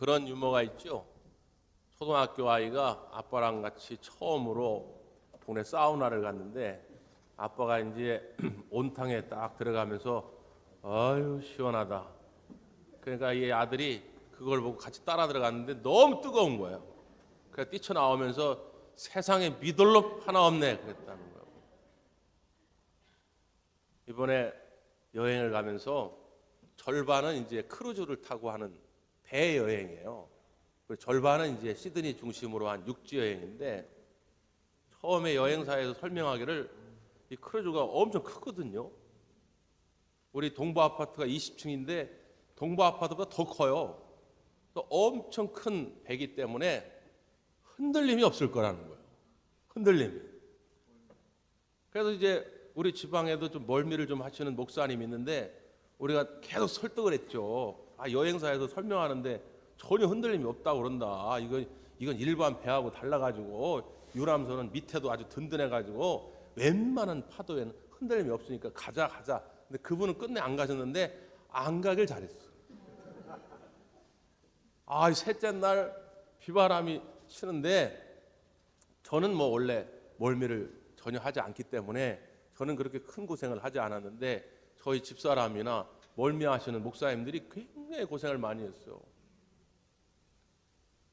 그런 유머가 있죠. 초등학교 아이가 아빠랑 같이 처음으로 동네 사우나를 갔는데 아빠가 이제 온탕에 딱 들어가면서 아유 시원하다. 그러니까 이 아들이 그걸 보고 같이 따라 들어갔는데 너무 뜨거운 거예요. 그래서 뛰쳐나오면서 세상에 믿을 놈 하나 없네 그랬다는 거예요. 이번에 여행을 가면서 절반은 이제 크루즈를 타고 하는 배 여행이에요. 절반은 이제 시드니 중심으로 한 육지 여행인데 처음에 여행사에서 설명하기를 이 크루즈가 엄청 크거든요. 우리 동부 아파트가 20층인데 동부 아파트보다 더 커요. 또 엄청 큰 배기 때문에 흔들림이 없을 거라는 거예요. 흔들림이. 그래서 이제 우리 지방에도 좀 멀미를 좀 하시는 목사님이 있는데 우리가 계속 설득을 했죠. 여행사에서 설명하는데 전혀 흔들림이 없다고 그런다. 이건 일반 배하고 달라가지고 유람선은 밑에도 아주 든든해가지고 웬만한 파도에는 흔들림이 없으니까 가자. 근데 그분은 끝내 안 가셨는데 안 가길 잘했어. 셋째 날 비바람이 치는데 저는 뭐 원래 멀미를 전혀 하지 않기 때문에 저는 그렇게 큰 고생을 하지 않았는데 저희 집사람이나 멀미하시는 목사님들이 굉장히 고생을 많이 했어요.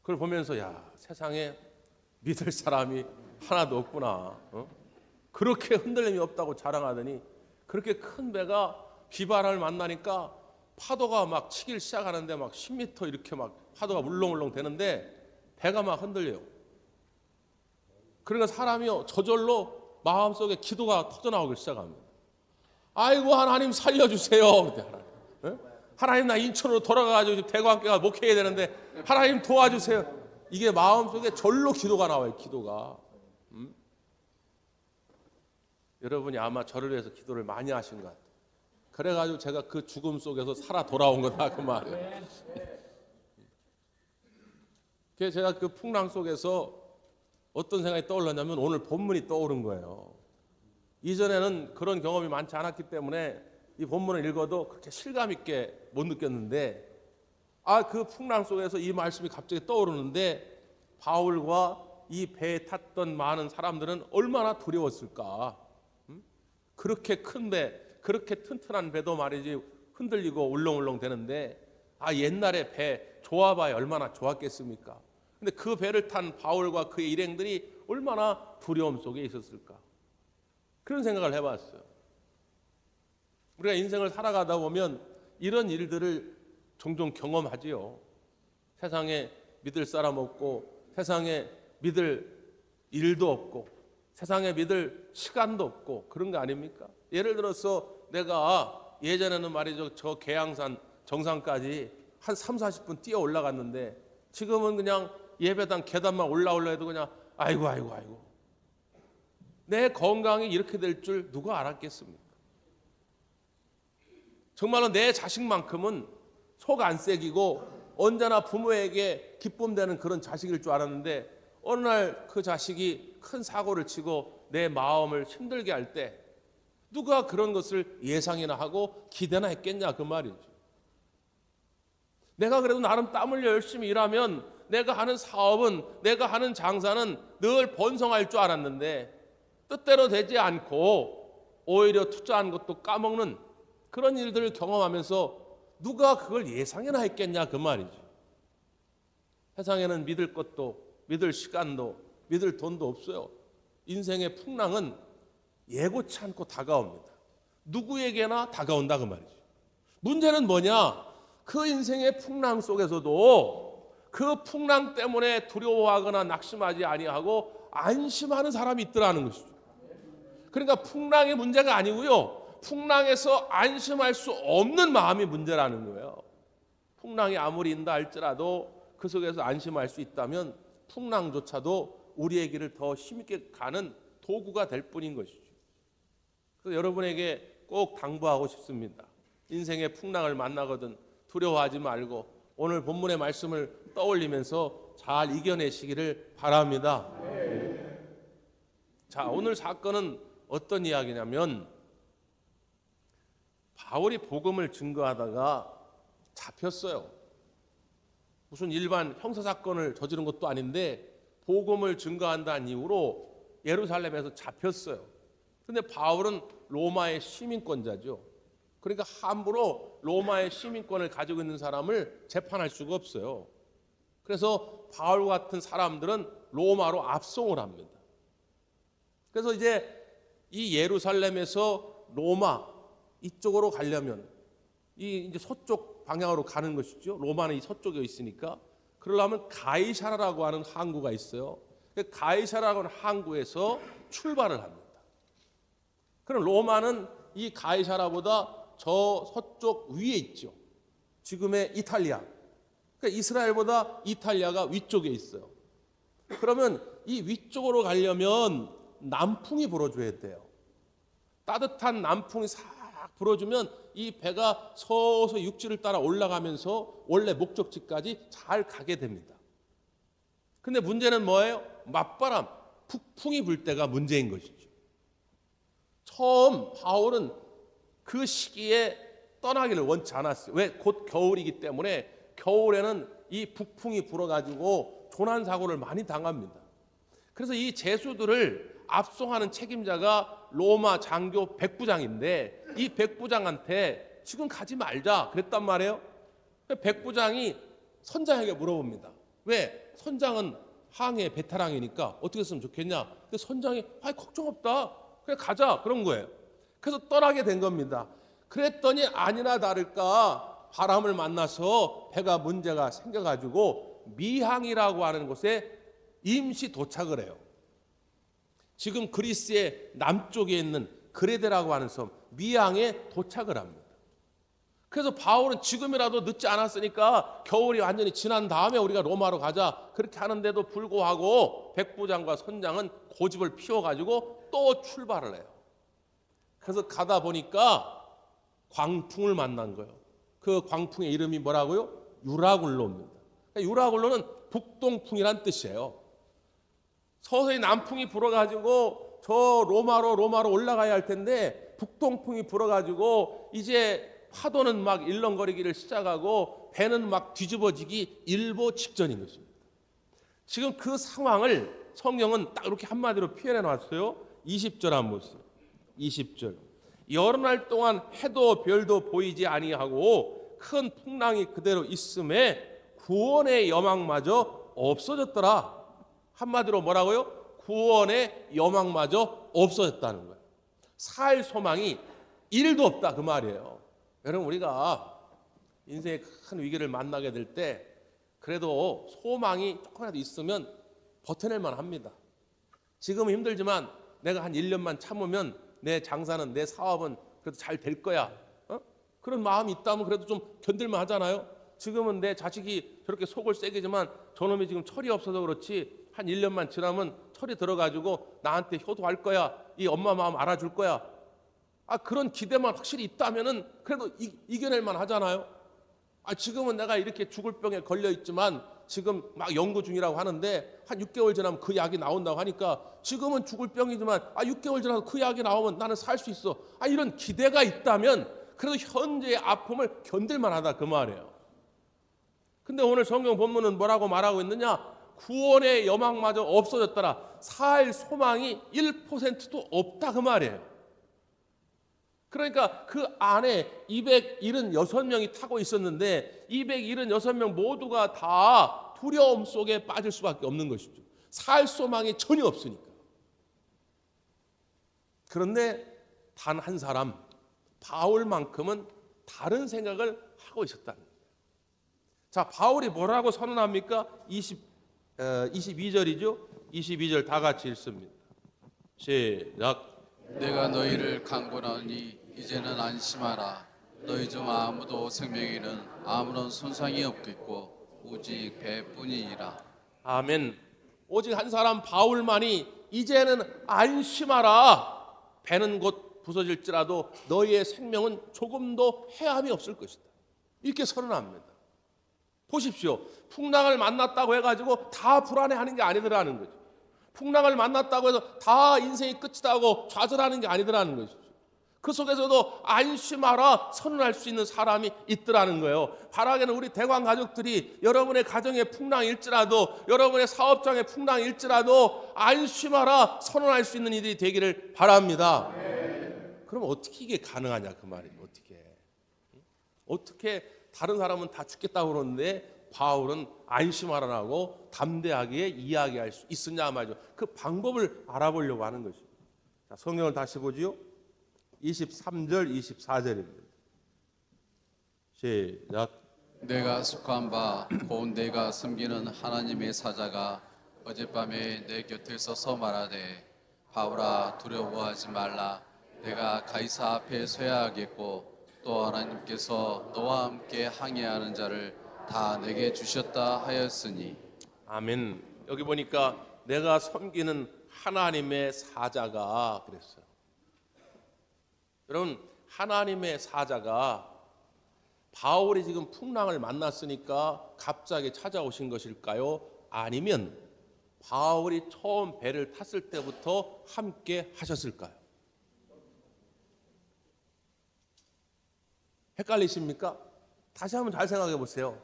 그걸 보면서 야 세상에 믿을 사람이 하나도 없구나. 그렇게 흔들림이 없다고 자랑하더니 그렇게 큰 배가 비바람을 만나니까 파도가 막 치기 시작하는데 막 10m 이렇게 막 파도가 울렁울렁 되는데 배가 막 흔들려요. 그러니까 사람이요 저절로 마음속에 기도가 터져나오기 시작합니다. 아이고 하나님 살려주세요. 하나님 나 인천으로 돌아가가지고 대구함께 가 목회해야 되는데 하나님 도와주세요. 이게 마음속에 절로 기도가 나와요. 기도가. 여러분이 아마 저를 위해서 기도를 많이 하신 것 같아요. 그래가지고 제가 그 죽음 속에서 살아 돌아온 거다 그 말이에요. 그래서 제가 그 풍랑 속에서 어떤 생각이 떠올랐냐면 오늘 본문이 떠오른 거예요. 이전에는 그런 경험이 많지 않았기 때문에 이 본문을 읽어도 그렇게 실감 있게 못 느꼈는데 그 풍랑 속에서 이 말씀이 갑자기 떠오르는데 바울과 이 배에 탔던 많은 사람들은 얼마나 두려웠을까. 그렇게 큰 배, 그렇게 튼튼한 배도 말이지 흔들리고 울렁울렁 되는데 옛날에 배 좋아봐야 얼마나 좋았겠습니까. 근데 그 배를 탄 바울과 그의 일행들이 얼마나 두려움 속에 있었을까. 그런 생각을 해봤어요. 우리가 인생을 살아가다 보면 이런 일들을 종종 경험하지요. 세상에 믿을 사람 없고 세상에 믿을 일도 없고 세상에 믿을 시간도 없고 그런 거 아닙니까? 예를 들어서 내가 예전에는 말이죠. 저 계양산 정상까지 한 30-40분 뛰어 올라갔는데 지금은 그냥 예배당 계단만 올라올라 해도 그냥 아이고 내 건강이 이렇게 될 줄 누가 알았겠습니까? 정말로 내 자식만큼은 속 안 새기고 언제나 부모에게 기쁨 되는 그런 자식일 줄 알았는데 어느 날 그 자식이 큰 사고를 치고 내 마음을 힘들게 할 때 누가 그런 것을 예상이나 하고 기대나 했겠냐 그 말이죠. 내가 그래도 나름 땀 흘려 열심히 일하면 내가 하는 사업은 내가 하는 장사는 늘 번성할 줄 알았는데 뜻대로 되지 않고 오히려 투자한 것도 까먹는 그런 일들을 경험하면서 누가 그걸 예상이나 했겠냐 그 말이죠. 세상에는 믿을 것도 믿을 시간도 믿을 돈도 없어요. 인생의 풍랑은 예고치 않고 다가옵니다. 누구에게나 다가온다 그 말이죠. 문제는 뭐냐? 그 인생의 풍랑 속에서도 그 풍랑 때문에 두려워하거나 낙심하지 아니하고 안심하는 사람이 있더라는 것이죠. 그러니까 풍랑이 문제가 아니고요. 풍랑에서 안심할 수 없는 마음이 문제라는 거예요. 풍랑이 아무리 인다 할지라도 그 속에서 안심할 수 있다면 풍랑조차도 우리의 길을 더 힘있게 가는 도구가 될 뿐인 것이죠. 그래서 여러분에게 꼭 당부하고 싶습니다. 인생의 풍랑을 만나거든 두려워하지 말고 오늘 본문의 말씀을 떠올리면서 잘 이겨내시기를 바랍니다. 자, 오늘 사건은 어떤 이야기냐면 바울이 복음을 증거하다가 잡혔어요. 무슨 일반 형사 사건을 저지른 것도 아닌데 복음을 증거한다는 이유로 예루살렘에서 잡혔어요. 근데 바울은 로마의 시민권자죠. 그러니까 함부로 로마의 시민권을 가지고 있는 사람을 재판할 수가 없어요. 그래서 바울 같은 사람들은 로마로 압송을 합니다. 그래서 이제 이 예루살렘에서 로마 이쪽으로 가려면 이제 서쪽 방향으로 가는 것이죠. 로마는 이 서쪽에 있으니까. 그러려면 가이사라라고 하는 항구가 있어요. 가이사라라고 하는 항구에서 출발을 합니다. 그럼 로마는 이 가이사라보다 저 서쪽 위에 있죠. 지금의 이탈리아. 그러니까 이스라엘보다 이탈리아가 위쪽에 있어요. 그러면 이 위쪽으로 가려면 남풍이 불어줘야 돼요. 따뜻한 남풍이 싹 불어주면 이 배가 서서 육지를 따라 올라가면서 원래 목적지까지 잘 가게 됩니다. 근데 문제는 뭐예요? 맞바람, 북풍이 불 때가 문제인 것이죠. 처음 바울은 그 시기에 떠나기를 원치 않았어요. 왜? 곧 겨울이기 때문에 겨울에는 이 북풍이 불어가지고 조난사고를 많이 당합니다. 그래서 이 제수들을 압송하는 책임자가 로마 장교 백부장인데 이 백부장한테 지금 가지 말자 그랬단 말이에요. 백부장이 선장에게 물어봅니다. 왜? 선장은 항해 베테랑이니까 어떻게 했으면 좋겠냐. 근데 선장이 걱정 없다. 그래 가자 그런 거예요. 그래서 떠나게 된 겁니다. 그랬더니 아니나 다를까 바람을 만나서 배가 문제가 생겨가지고 미항이라고 하는 곳에 임시 도착을 해요. 지금 그리스의 남쪽에 있는 그레데라고 하는 섬 미항에 도착을 합니다. 그래서 바울은 지금이라도 늦지 않았으니까 겨울이 완전히 지난 다음에 우리가 로마로 가자 그렇게 하는데도 불구하고 백부장과 선장은 고집을 피워가지고 또 출발을 해요. 그래서 가다 보니까 광풍을 만난 거예요. 그 광풍의 이름이 뭐라고요? 유라굴로입니다. 유라굴로는 북동풍이란 뜻이에요. 서서히 남풍이 불어가지고 저 로마로 올라가야 할 텐데 북동풍이 불어가지고 이제 파도는 막 일렁거리기를 시작하고 배는 막 뒤집어지기 일보 직전인 것입니다. 지금 그 상황을 성경은 딱 이렇게 한마디로 표현해 놨어요. 20절 한 모습. 20절. 여러 날 동안 해도 별도 보이지 아니하고 큰 풍랑이 그대로 있음에 구원의 여망마저 없어졌더라. 한마디로 뭐라고요? 구원의 여망마저 없어졌다는 거예요. 살 소망이 1도 없다 그 말이에요. 여러분 우리가 인생의 큰 위기를 만나게 될 때 그래도 소망이 조금이라도 있으면 버텨낼만 합니다. 지금은 힘들지만 내가 한 1년만 참으면 내 장사는 내 사업은 그래도 잘 될 거야. 그런 마음이 있다면 그래도 좀 견딜만 하잖아요. 지금은 내 자식이 저렇게 속을 새기지만 저놈이 지금 철이 없어서 그렇지 한 1년만 지나면 철이 들어가지고 나한테 효도할 거야. 이 엄마 마음 알아줄 거야. 그런 기대만 확실히 있다면은 그래도 이겨낼만 하잖아요. 지금은 내가 이렇게 죽을 병에 걸려 있지만 지금 막 연구 중이라고 하는데 한 6개월 지나면 그 약이 나온다고 하니까 지금은 죽을 병이지만 6개월 지나서 그 약이 나오면 나는 살 수 있어. 이런 기대가 있다면 그래도 현재의 아픔을 견딜만 하다 그 말이에요. 근데 오늘 성경 본문은 뭐라고 말하고 있느냐? 구원의 여망마저 없어졌더라. 살 소망이 1%도 없다 그 말이에요. 그러니까 그 안에 276명이 타고 있었는데 276명 모두가 다 두려움 속에 빠질 수밖에 없는 것이죠. 살 소망이 전혀 없으니까. 그런데 단 한 사람 바울만큼은 다른 생각을 하고 있었다는 거예요. 자, 바울이 뭐라고 선언합니까? 22절이죠. 22절 다 같이 읽습니다. 시작. 내가 너희를 강권하니 이제는 안심하라. 너희 중 아무도 생명에는 아무런 손상이 없겠고 오직 배뿐이니라. 아멘. 오직 한 사람 바울만이 이제는 안심하라. 배는 곧 부서질지라도 너희의 생명은 조금도 해함이 없을 것이다. 이렇게 선언합니다. 보십시오. 풍랑을 만났다고 해가지고 다 불안해하는 게 아니더라는 거죠. 풍랑을 만났다고 해서 다 인생이 끝이다 하고 좌절하는 게 아니더라는 것이죠. 그 속에서도 안심하라 선언할 수 있는 사람이 있더라는 거예요. 바라기는 우리 대관 가족들이 여러분의 가정의 풍랑일지라도 여러분의 사업장의 풍랑일지라도 안심하라 선언할 수 있는 일이 되기를 바랍니다. 그럼 어떻게 이게 가능하냐 그 말이에요. 어떻게 다른 사람은 다 죽겠다고 그러는데 바울은 안심하라고 담대하게 이야기할 수 있으냐 말이죠. 그 방법을 알아보려고 하는 것이죠. 자, 성경을 다시 보지요. 23절 24절입니다. 시작. 내가 속한 바 곧 내가 섬기는 하나님의 사자가 어젯밤에 내 곁에 서서 말하되 바울아 두려워하지 말라. 내가 가이사 앞에 서야 하겠고 또 하나님께서 너와 함께 항해하는 자를 다 내게 주셨다 하였으니. 아멘. 여기 보니까 내가 섬기는 하나님의 사자가 그랬어요. 여러분, 하나님의 사자가 바울이 지금 풍랑을 만났으니까 갑자기 찾아오신 것일까요? 아니면 바울이 처음 배를 탔을 때부터 함께 하셨을까요? 헷갈리십니까? 다시 한번 잘 생각해 보세요.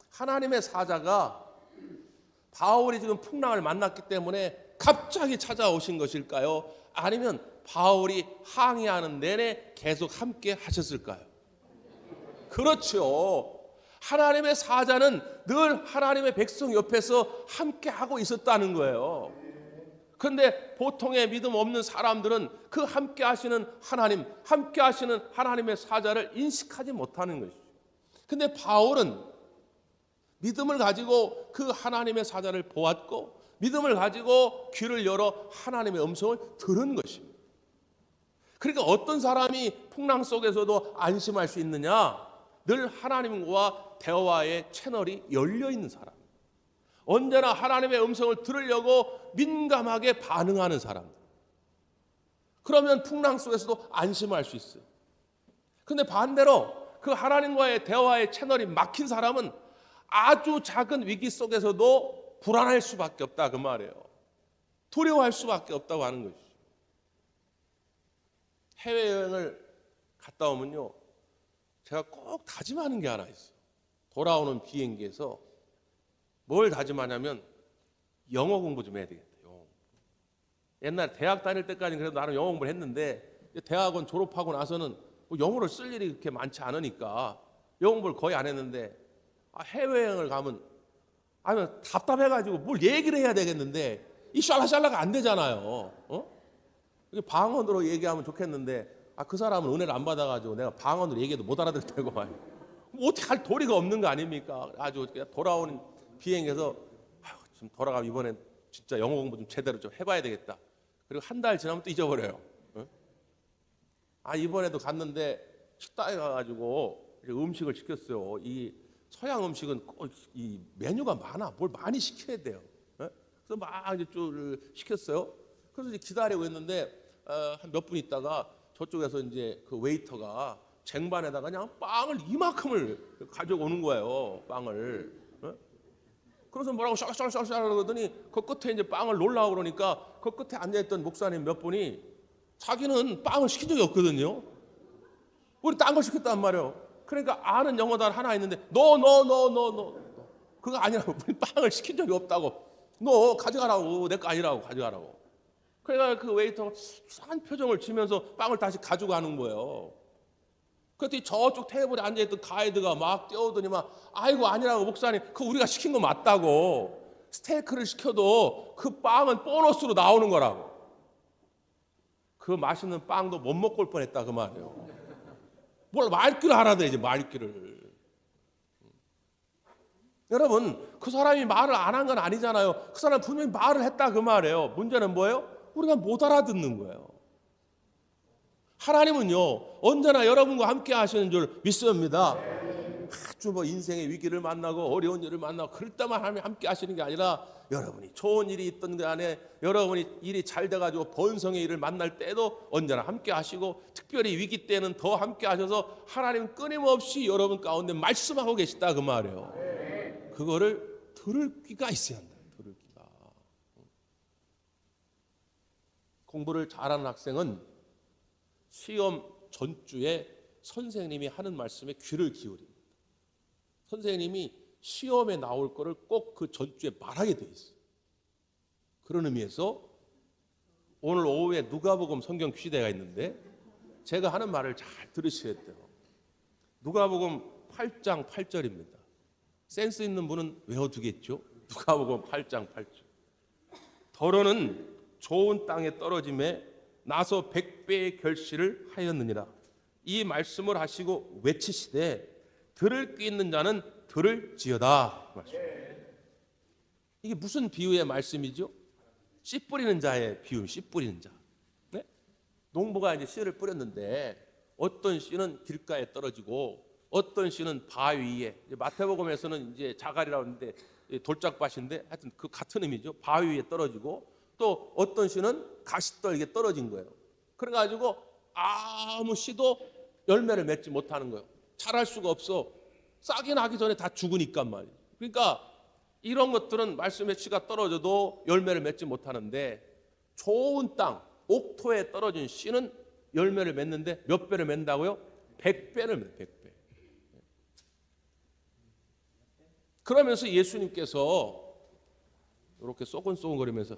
하나님의 사자가 바울이 지금 풍랑을 만났기 때문에 갑자기 찾아오신 것일까요? 아니면 바울이 항해하는 내내 계속 함께 하셨을까요? 그렇죠. 하나님의 사자는 늘 하나님의 백성 옆에서 함께 하고 있었다는 거예요. 그런데 보통의 믿음 없는 사람들은 그 함께 하시는 하나님, 함께 하시는 하나님의 사자를 인식하지 못하는 것이죠. 근데 바울은 믿음을 가지고 그 하나님의 사자를 보았고 믿음을 가지고 귀를 열어 하나님의 음성을 들은 것입니다. 그러니까 어떤 사람이 풍랑 속에서도 안심할 수 있느냐? 늘 하나님과 대화의 채널이 열려 있는 사람. 언제나 하나님의 음성을 들으려고 민감하게 반응하는 사람들. 그러면 풍랑 속에서도 안심할 수 있어요. 그런데 반대로 그 하나님과의 대화의 채널이 막힌 사람은 아주 작은 위기 속에서도 불안할 수밖에 없다 그 말이에요. 두려워할 수밖에 없다고 하는 것이죠. 해외여행을 갔다 오면요, 제가 꼭 다짐하는 게 하나 있어요. 돌아오는 비행기에서 뭘 다짐하냐면 영어 공부 좀 해야 되겠다. 옛날 대학 다닐 때까지는 그래도 나름 영어 공부를 했는데 대학원 졸업하고 나서는 뭐 영어를 쓸 일이 그렇게 많지 않으니까 영어 공부를 거의 안 했는데 해외여행을 가면 답답해가지고 뭘 얘기를 해야 되겠는데 이 샬라샬라가 안 되잖아요. 방언으로 얘기하면 좋겠는데 그 사람은 은혜를 안 받아가지고 내가 방언으로 얘기해도 못 알아들을 때고 말이에요. 어떻게 할 도리가 없는 거 아닙니까? 아주 돌아오는 비행에서 좀 돌아가면 이번엔 진짜 영어 공부 좀 제대로 좀 해봐야 되겠다. 그리고 한 달 지나면 또 잊어버려요. 이번에도 갔는데 식당에 가가지고 음식을 시켰어요. 이 서양 음식은 꼭 이 메뉴가 많아. 뭘 많이 시켜야 돼요. 그래서 막 이제 쭉 시켰어요. 그래서 이제 기다리고 있는데 한 몇 분 있다가 저쪽에서 이제 그 웨이터가 쟁반에다가 그냥 빵을 이만큼을 가져오는 거예요. 빵을. 그래서 뭐라고 샤샤샤샤 그러더니 그 끝에 이제 빵을 놓으려고 그러니까 그 끝에 앉아있던 목사님 몇 분이 자기는 빵을 시킨 적이 없거든요. 우리 딴 걸 시켰단 말이에요. 그러니까 아는 영어단 하나 있는데 너 그거 아니라고. 우리 빵을 시킨 적이 없다고. 너 가져가라고. 내 거 아니라고 가져가라고. 그러니까 그 웨이터가 이상한 표정을 지면서 빵을 다시 가져가는 거예요. 그랬더니 저쪽 테이블에 앉아있던 가이드가 막 뛰어오더니 아이고 아니라고 목사님 그거 우리가 시킨 거 맞다고. 스테이크를 시켜도 그 빵은 보너스로 나오는 거라고. 그 맛있는 빵도 못 먹고 올 뻔했다 그 말이에요. 뭘 말귀를 알아야지 말귀를. 여러분 그 사람이 말을 안 한 건 아니잖아요. 그 사람 분명히 말을 했다 그 말이에요. 문제는 뭐예요? 우리가 못 알아듣는 거예요. 하나님은요 언제나 여러분과 함께 하시는 줄 믿습니다. 아주 인생의 위기를 만나고 어려운 일을 만나고 그럴 때만 하나님이 함께 하시는 게 아니라 여러분이 좋은 일이 있던 데 안에 여러분이 일이 잘 돼가지고 번성의 일을 만날 때도 언제나 함께 하시고 특별히 위기 때는 더 함께 하셔서 하나님 끊임없이 여러분 가운데 말씀하고 계시다 그 말이에요. 그거를 들을 귀가 있어야 한다. 들을 귀가. 공부를 잘하는 학생은 시험 전주에 선생님이 하는 말씀에 귀를 기울입니다. 선생님이 시험에 나올 거를 꼭 그 전주에 말하게 돼 있어요. 그런 의미에서 오늘 오후에 누가복음 성경 퀴즈대가 있는데 제가 하는 말을 잘 들으셔야 돼요. 누가복음 8장 8절입니다. 센스 있는 분은 외워두겠죠. 누가복음 8장 8절. 더러는 좋은 땅에 떨어짐에 나서 100배의 결실을 하였느니라. 이 말씀을 하시고 외치시되 들을 귀 있는 자는 들을지어다. 이게 무슨 비유의 말씀이죠? 씨 뿌리는 자의 비유, 씨 뿌리는 자. 네? 농부가 이제 씨를 뿌렸는데 어떤 씨는 길가에 떨어지고 어떤 씨는 바위 위에, 마태복음에서는 이제 자갈이라고 하는데 돌짝밭인데 하여튼 그 같은 의미죠. 바위 위에 떨어지고 또 어떤 씨는 가시떨기에 떨어진 거예요. 그래가지고 아무 씨도 열매를 맺지 못하는 거예요. 자랄 수가 없어. 싹이 나기 전에 다 죽으니까 말이에요. 그러니까 이런 것들은 말씀의 씨가 떨어져도 열매를 맺지 못하는데 좋은 땅, 옥토에 떨어진 씨는 열매를 맺는데 몇 배를 맺는다고요? 100배를 맺어요. 100배. 그러면서 예수님께서 이렇게 쏘근쏘근거리면서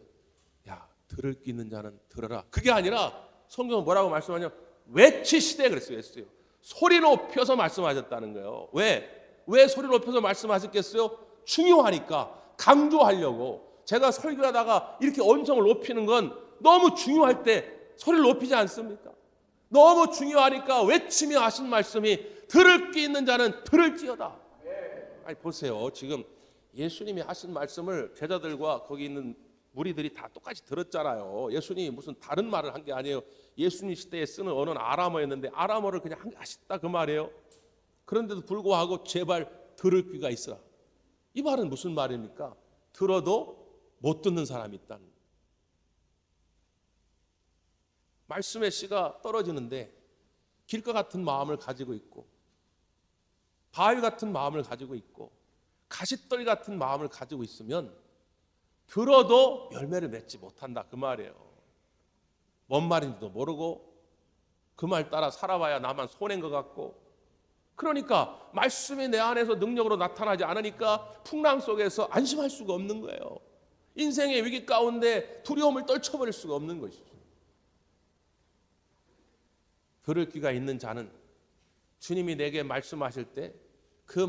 야, 들을 귀 있는 자는 들어라. 그게 아니라 성경은 뭐라고 말씀하냐면 외치시되 그랬어요. 소리 높여서 말씀하셨다는 거예요. 왜 소리 높여서 말씀하셨겠어요? 중요하니까, 강조하려고. 제가 설교하다가 이렇게 음성을 높이는 건 너무 중요할 때 소리를 높이지 않습니까? 너무 중요하니까 외치며 하신 말씀이 들을 귀 있는 자는 들을지어다. 아니 보세요. 지금 예수님이 하신 말씀을 제자들과 거기 있는 무리들이 다 똑같이 들었잖아요. 예수님이 무슨 다른 말을 한 게 아니에요. 예수님 시대에 쓰는 언어는 아람어였는데 아람어를 그냥 하셨다 그 말이에요. 그런데도 불구하고 제발 들을 귀가 있으라. 이 말은 무슨 말입니까? 들어도 못 듣는 사람이 있다는 거예요. 말씀의 씨가 떨어지는데 길가 같은 마음을 가지고 있고 바위 같은 마음을 가지고 있고 가시떨 같은 마음을 가지고 있으면 들어도 열매를 맺지 못한다 그 말이에요. 뭔 말인지도 모르고 그 말 따라 살아봐야 나만 손해인 것 같고, 그러니까 말씀이 내 안에서 능력으로 나타나지 않으니까 풍랑 속에서 안심할 수가 없는 거예요. 인생의 위기 가운데 두려움을 떨쳐버릴 수가 없는 것이죠. 들을 귀가 있는 자는 주님이 내게 말씀하실 때 그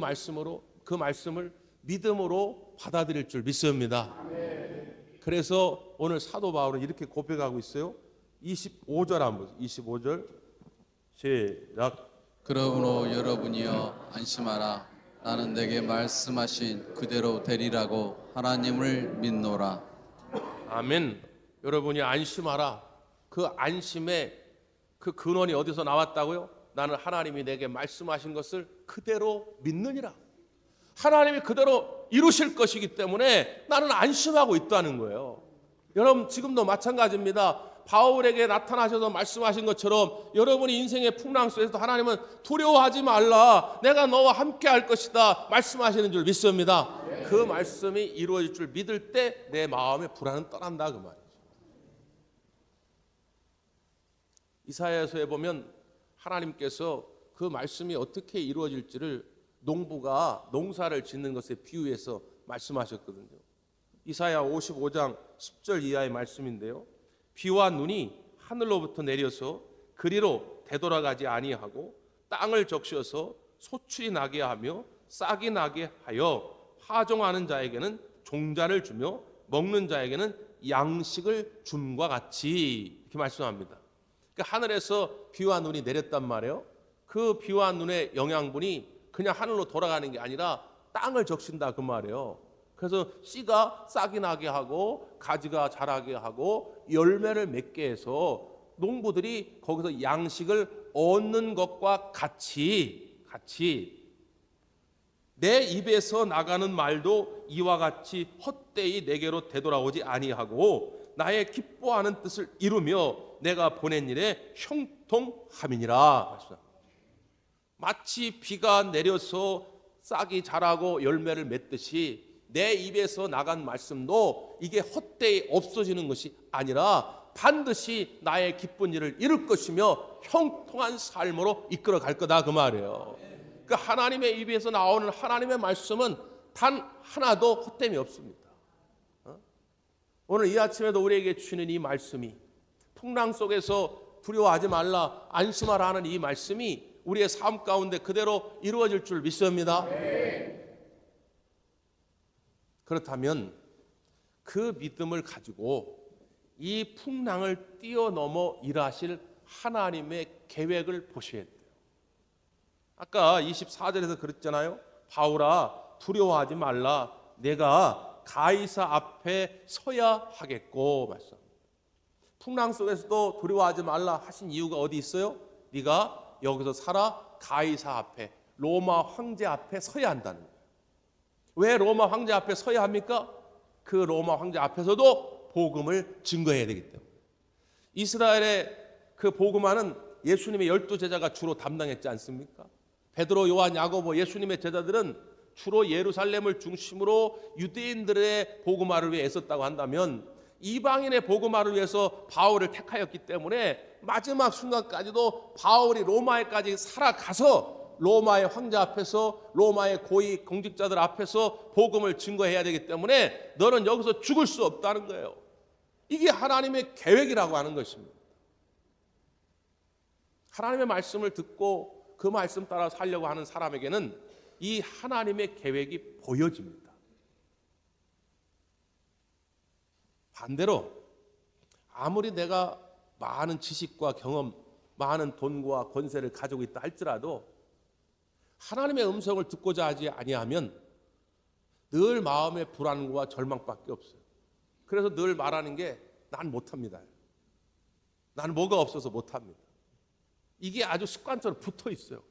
말씀을 믿음으로 받아들일 줄 믿습니다. 그래서 오늘 사도 바울은 이렇게 고백하고 있어요. 25절 한번 25절 시작. 그러므로 여러분이여 안심하라. 나는 내게 말씀하신 그대로 되리라고 하나님을 믿노라. 아멘. 여러분이 안심하라. 그 안심의 그 근원이 어디서 나왔다고요? 나는 하나님이 내게 말씀하신 것을 그대로 믿느니라. 하나님이 그대로 이루실 것이기 때문에 나는 안심하고 있다는 거예요. 여러분 지금도 마찬가지입니다. 바울에게 나타나셔서 말씀하신 것처럼 여러분이 인생의 풍랑 속에서도 하나님은 두려워하지 말라. 내가 너와 함께 할 것이다. 말씀하시는 줄 믿습니다. 그 말씀이 이루어질 줄 믿을 때 내 마음의 불안은 떠난다 그 말이죠. 이사야서에 보면 하나님께서 그 말씀이 어떻게 이루어질지를 농부가 농사를 짓는 것에 비유해서 말씀하셨거든요. 이사야 55장 10절 이하의 말씀인데요. 비와 눈이 하늘로부터 내려서 그리로 되돌아가지 아니하고 땅을 적셔서 소출이 나게 하며 싹이 나게 하여 파종하는 자에게는 종자를 주며 먹는 자에게는 양식을 줌과 같이 이렇게 말씀합니다. 그러니까 하늘에서 비와 눈이 내렸단 말이에요. 그 비와 눈의 영양분이 그냥 하늘로 돌아가는 게 아니라 땅을 적신다 그 말이에요. 그래서 씨가 싹이 나게 하고 가지가 자라게 하고 열매를 맺게 해서 농부들이 거기서 양식을 얻는 것과 같이 내 입에서 나가는 말도 이와 같이 헛되이 내게로 되돌아오지 아니하고 나의 기뻐하는 뜻을 이루며 내가 보낸 일에 형통함이니라. 마치 비가 내려서 싹이 자라고 열매를 맺듯이 내 입에서 나간 말씀도 이게 헛되이 없어지는 것이 아니라 반드시 나의 기쁜 일을 이룰 것이며 형통한 삶으로 이끌어 갈 거다 그 말이에요. 그러니까 하나님의 입에서 나오는 하나님의 말씀은 단 하나도 헛됨이 없습니다. 오늘 이 아침에도 우리에게 주시는 이 말씀이, 풍랑 속에서 두려워하지 말라, 안심하라 하는 이 말씀이 우리의 삶 가운데 그대로 이루어질 줄 믿습니다. 그렇다면 그 믿음을 가지고 이 풍랑을 뛰어넘어 일하실 하나님의 계획을 보셔야 돼요. 아까 24절에서 그랬잖아요. 바울아, 두려워하지 말라, 내가 가이사 앞에 서야 하겠고 말씀. 풍랑 속에서도 두려워하지 말라 하신 이유가 어디 있어요? 네가 여기서 살아 가이사 앞에, 로마 황제 앞에 서야 한다는 거예요. 왜 로마 황제 앞에 서야 합니까? 그 로마 황제 앞에서도 복음을 증거해야 되기 때문에. 이스라엘의 그 복음화는 예수님의 12제자가 주로 담당했지 않습니까? 베드로, 요한, 야고보, 예수님의 제자들은 주로 예루살렘을 중심으로 유대인들의 복음화를 위해 애썼다고 한다면, 이방인의 복음화를 위해서 바울을 택하였기 때문에 마지막 순간까지도 바울이 로마에까지 살아가서 로마의 황제 앞에서, 로마의 고위 공직자들 앞에서 복음을 증거해야 되기 때문에 너는 여기서 죽을 수 없다는 거예요. 이게 하나님의 계획이라고 하는 것입니다. 하나님의 말씀을 듣고 그 말씀 따라 살려고 하는 사람에게는 이 하나님의 계획이 보여집니다. 반대로 아무리 내가 많은 지식과 경험, 많은 돈과 권세를 가지고 있다 할지라도 하나님의 음성을 듣고자 하지 아니하면 늘 마음의 불안과 절망밖에 없어요. 그래서 늘 말하는 게 난 못합니다. 난 뭐가 없어서 못합니다. 이게 아주 습관처럼 붙어 있어요.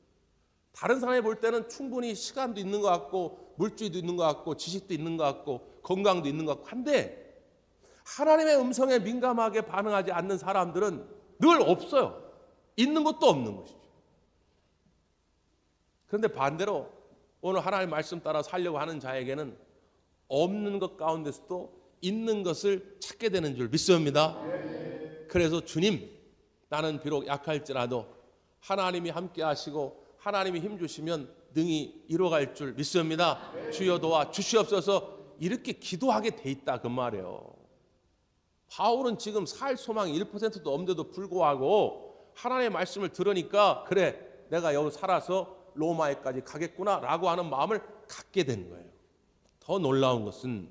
다른 사람이 볼 때는 충분히 시간도 있는 것 같고 물질도 있는 것 같고 지식도 있는 것 같고 건강도 있는 것 같고 한데, 하나님의 음성에 민감하게 반응하지 않는 사람들은 늘 없어요. 있는 것도 없는 것이죠. 그런데 반대로 오늘 하나님의 말씀 따라 살려고 하는 자에게는 없는 것 가운데서도 있는 것을 찾게 되는 줄 믿습니다. 그래서 주님, 나는 비록 약할지라도 하나님이 함께 하시고 하나님이 힘 주시면 능히 이루어갈 줄 믿습니다. 주여 도와 주시옵소서, 이렇게 기도하게 돼 있다 그 말이에요. 바울은 지금 살 소망이 1%도 없는데도 불구하고 하나님의 말씀을 들으니까 그래, 내가 여기 살아서 로마에까지 가겠구나 라고 하는 마음을 갖게 된 거예요. 더 놀라운 것은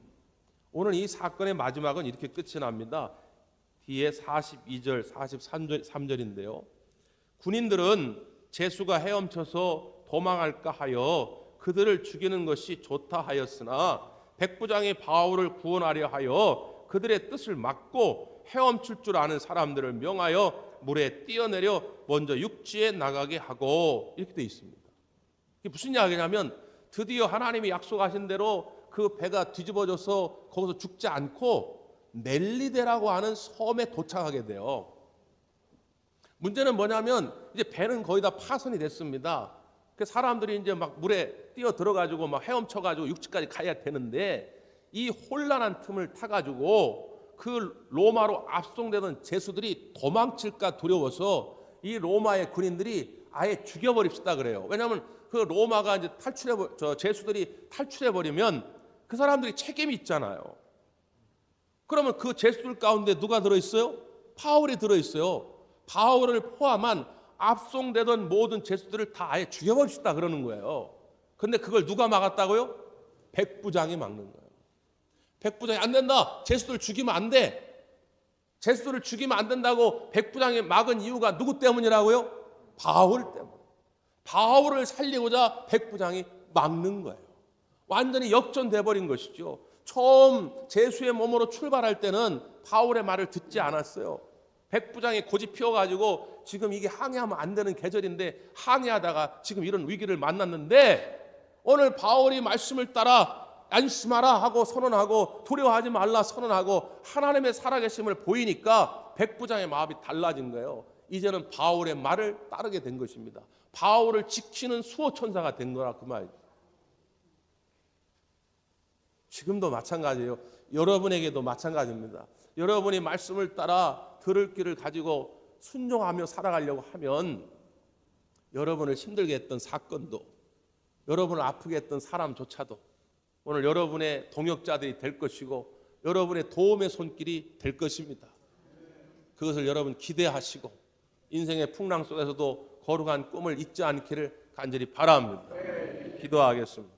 오늘 이 사건의 마지막은 이렇게 끝이 납니다. 뒤에 42절, 43절인데요. 군인들은 제수가 헤엄쳐서 도망할까 하여 그들을 죽이는 것이 좋다 하였으나 백부장이 바울을 구원하려 하여 그들의 뜻을 막고 헤엄칠 줄 아는 사람들을 명하여 물에 뛰어내려 먼저 육지에 나가게 하고, 이렇게 되어 있습니다. 이게 무슨 이야기냐면 드디어 하나님이 약속하신 대로 그 배가 뒤집어져서 거기서 죽지 않고 멜리데라고 하는 섬에 도착하게 돼요. 문제는 뭐냐면 이제 배는 거의 다 파손이 됐습니다. 그 사람들이 이제 막 물에 뛰어 들어가지고 막 헤엄쳐가지고 육지까지 가야 되는데, 이 혼란한 틈을 타가지고 그 로마로 압송되던 제수들이 도망칠까 두려워서 이 로마의 군인들이 아예 죽여버립시다 그래요. 왜냐하면 그 로마가 이제 제수들이 탈출해 버리면 그 사람들이 책임이 있잖아요. 그러면 그 제수들 가운데 누가 들어있어요? 바울이 들어있어요. 바울을 포함한 압송되던 모든 제수들을 다 아예 죽여버립시다 그러는 거예요. 근데 그걸 누가 막았다고요? 백부장이 막는 거예요. 백부장이 안 된다, 제수들 죽이면 안 돼, 제수들을 죽이면 안 된다고 백부장이 막은 이유가 누구 때문이라고요? 바울 때문. 바울을 살리고자 백부장이 막는 거예요. 완전히 역전돼 버린 것이죠. 처음 제수의 몸으로 출발할 때는 바울의 말을 듣지 않았어요. 백부장이 고집 피워가지고 지금 이게 항해하면 안 되는 계절인데 항해하다가 지금 이런 위기를 만났는데, 오늘 바울이 말씀을 따라 안심하라 하고 선언하고 두려워하지 말라 선언하고 하나님의 살아계심을 보이니까 백부장의 마음이 달라진 거예요. 이제는 바울의 말을 따르게 된 것입니다. 바울을 지키는 수호천사가 된 거라 그 말이죠. 지금도 마찬가지예요. 여러분에게도 마찬가지입니다. 여러분이 말씀을 따라 들을 귀를 가지고 순종하며 살아가려고 하면 여러분을 힘들게 했던 사건도, 여러분을 아프게 했던 사람조차도 오늘 여러분의 동역자들이 될 것이고 여러분의 도움의 손길이 될 것입니다. 그것을 여러분 기대하시고 인생의 풍랑 속에서도 거룩한 꿈을 잊지 않기를 간절히 바랍니다. 기도하겠습니다.